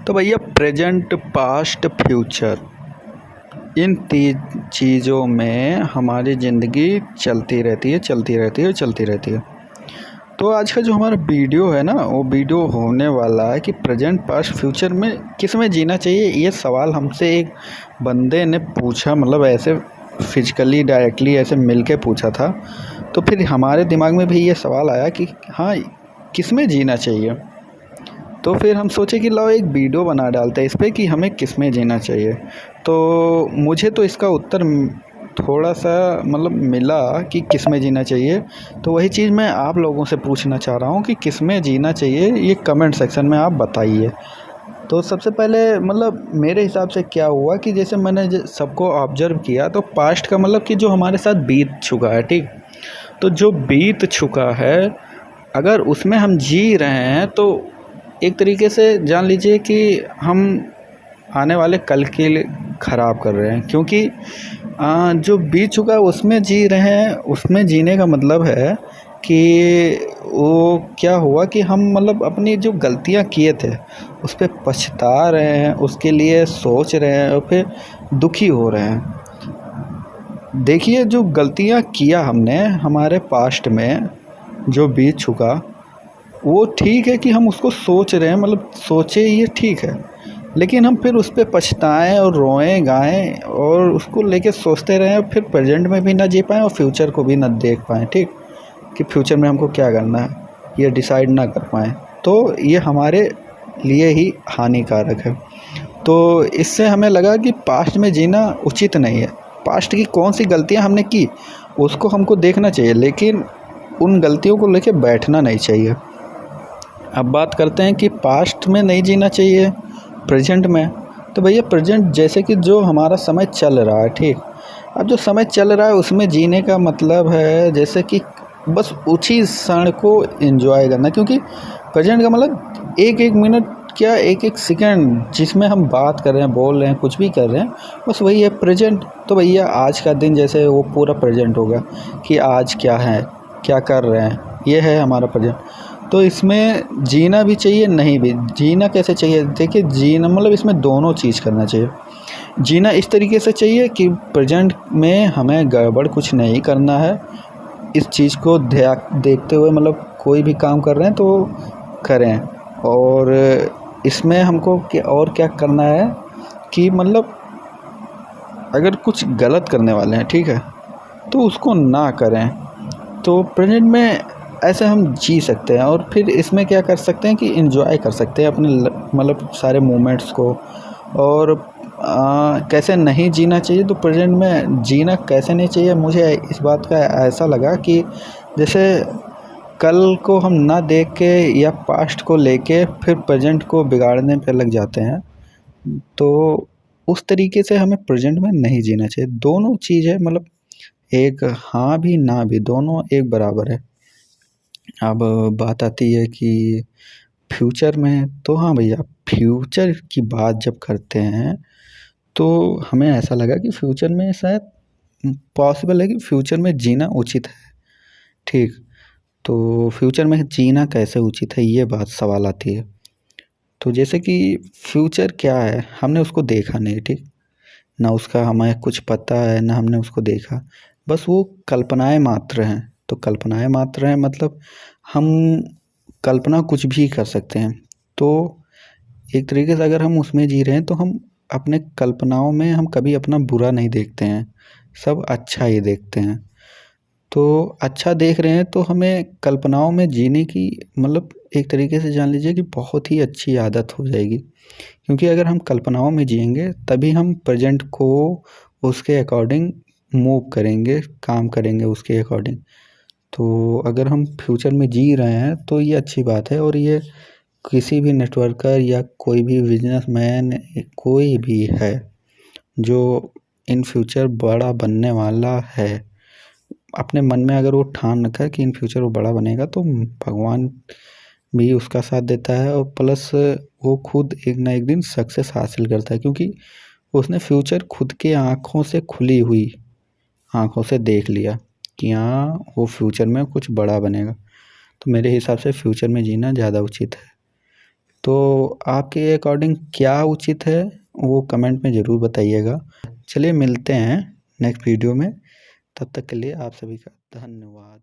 तो भैया present past future in तीन चीज़ों में हमारी ज़िंदगी चलती रहती है चलती रहती है चलती रहती है। तो आज का जो हमारा वीडियो है ना, वो वीडियो होने वाला है कि प्रेजेंट पास्ट फ्यूचर में किस में जीना चाहिए। ये सवाल हमसे एक बंदे ने पूछा, मतलब ऐसे फिजिकली डायरेक्टली ऐसे मिल के पूछा था। तो फिर हमारे दिमाग में भी ये सवाल आया कि हाँ, किस में जीना चाहिए। तो फिर हम सोचे कि लाओ एक वीडियो बना डालते हैं इस पे कि हमें किस में जीना चाहिए। तो मुझे तो इसका उत्तर थोड़ा सा मतलब मिला कि किस में जीना चाहिए। तो वही चीज़ मैं आप लोगों से पूछना चाह रहा हूँ कि किस में जीना चाहिए, ये कमेंट सेक्शन में आप बताइए। तो सबसे पहले मतलब मेरे हिसाब से क्या हुआ कि जैसे मैंने सबको ऑब्जर्व किया, तो पास्ट का मतलब कि जो हमारे साथ बीत चुका है, ठीक। तो जो बीत चुका है अगर उसमें हम जी रहे हैं तो एक तरीके से जान लीजिए कि हम आने वाले कल के लिए ख़राब कर रहे हैं, क्योंकि जो बीत चुका है उसमें जी रहे हैं। उसमें जीने का मतलब है कि वो क्या हुआ कि हम मतलब अपनी जो गलतियां किए थे उस पर पछता रहे हैं, उसके लिए सोच रहे हैं और फिर दुखी हो रहे हैं। देखिए, जो गलतियां किया हमने हमारे पास्ट में जो बीत चुका, वो ठीक है कि हम उसको सोच रहे हैं, मतलब सोचे ये ठीक है, लेकिन हम फिर उस पर पछताएं और रोएं गाएं और उसको लेके सोचते रहें, फिर प्रेजेंट में भी ना जी पाएँ और फ्यूचर को भी ना देख पाएँ, ठीक, कि फ्यूचर में हमको क्या करना है ये डिसाइड ना कर पाएँ। तो ये हमारे लिए ही हानिकारक है। तो इससे हमें लगा कि पास्ट में जीना उचित नहीं है। पास्ट की कौन सी गलतियां हमने की उसको हमको देखना चाहिए, लेकिन उन गलतियों को लेके बैठना नहीं चाहिए। अब बात करते हैं कि पास्ट में नहीं जीना चाहिए, प्रेजेंट में। तो भैया प्रेजेंट जैसे कि जो हमारा समय चल रहा है, ठीक। अब जो समय चल रहा है उसमें जीने का मतलब है जैसे कि बस उसी क्षण को एंजॉय करना, क्योंकि प्रेजेंट का मतलब एक एक मिनट क्या एक एक सेकंड जिसमें हम बात कर रहे हैं, बोल रहे हैं, कुछ भी कर रहे हैं, बस वही है प्रेजेंट। तो भैया आज का दिन जैसे वो पूरा प्रेजेंट होगा कि आज क्या है, क्या कर रहे हैं, ये है हमारा प्रेजेंट। तो इसमें जीना भी चाहिए, नहीं भी जीना कैसे चाहिए। देखिए, जीना मतलब इसमें दोनों चीज़ करना चाहिए। जीना इस तरीके से चाहिए कि प्रेजेंट में हमें गड़बड़ कुछ नहीं करना है, इस चीज़ को देखते हुए मतलब कोई भी काम कर रहे हैं तो करें। और इसमें हमको और क्या करना है कि मतलब अगर कुछ गलत करने वाले हैं, ठीक है, तो उसको ना करें। तो प्रेजेंट में ऐसे हम जी सकते हैं और फिर इसमें क्या कर सकते हैं कि एंजॉय कर सकते हैं अपने मतलब सारे मोमेंट्स को। और कैसे नहीं जीना चाहिए, तो प्रेजेंट में जीना कैसे नहीं चाहिए, मुझे इस बात का ऐसा लगा कि जैसे कल को हम ना देख के या पास्ट को लेके फिर प्रेजेंट को बिगाड़ने पे लग जाते हैं, तो उस तरीके से हमें प्रेजेंट में नहीं जीना चाहिए। दोनों चीज़ है, मतलब एक हाँ भी ना भी, दोनों एक बराबर है। अब बात आती है कि फ्यूचर में, तो हाँ भैया, फ्यूचर की बात जब करते हैं तो हमें ऐसा लगा कि फ्यूचर में शायद पॉसिबल है कि फ्यूचर में जीना उचित है, ठीक। तो फ्यूचर में जीना कैसे उचित है, ये बात सवाल आती है। तो जैसे कि फ्यूचर क्या है, हमने उसको देखा नहीं, ठीक, ना उसका हमें कुछ पता है, ना हमने उसको देखा, बस वो कल्पनाएं मात्र हैं। तो कल्पनाएं मात्र हैं मतलब हम कल्पना कुछ भी कर सकते हैं। तो एक तरीके से अगर हम उसमें जी रहे हैं तो हम अपने कल्पनाओं में हम कभी अपना बुरा नहीं देखते हैं, सब अच्छा ही देखते हैं। तो अच्छा देख रहे हैं तो हमें कल्पनाओं में जीने की मतलब एक तरीके से जान लीजिए कि बहुत ही अच्छी आदत हो जाएगी, क्योंकि अगर हम कल्पनाओं में जिएंगे तभी हम प्रेजेंट को उसके अकॉर्डिंग मूव करेंगे, काम करेंगे उसके अकॉर्डिंग। तो अगर हम फ्यूचर में जी रहे हैं तो ये अच्छी बात है। और ये किसी भी नेटवर्कर या कोई भी बिजनेसमैन, कोई भी है जो इन फ्यूचर बड़ा बनने वाला है, अपने मन में अगर वो ठान रखा है कि इन फ्यूचर वो बड़ा बनेगा, तो भगवान भी उसका साथ देता है और प्लस वो खुद एक ना एक दिन सक्सेस हासिल करता है, क्योंकि उसने फ्यूचर खुद के आँखों से खुली हुई आँखों से देख लिया कि हाँ, वो फ्यूचर में कुछ बड़ा बनेगा। तो मेरे हिसाब से फ्यूचर में जीना ज़्यादा उचित है। तो आपके अकॉर्डिंग क्या उचित है वो कमेंट में ज़रूर बताइएगा। चलिए मिलते हैं नेक्स्ट वीडियो में, तब तक के लिए आप सभी का धन्यवाद।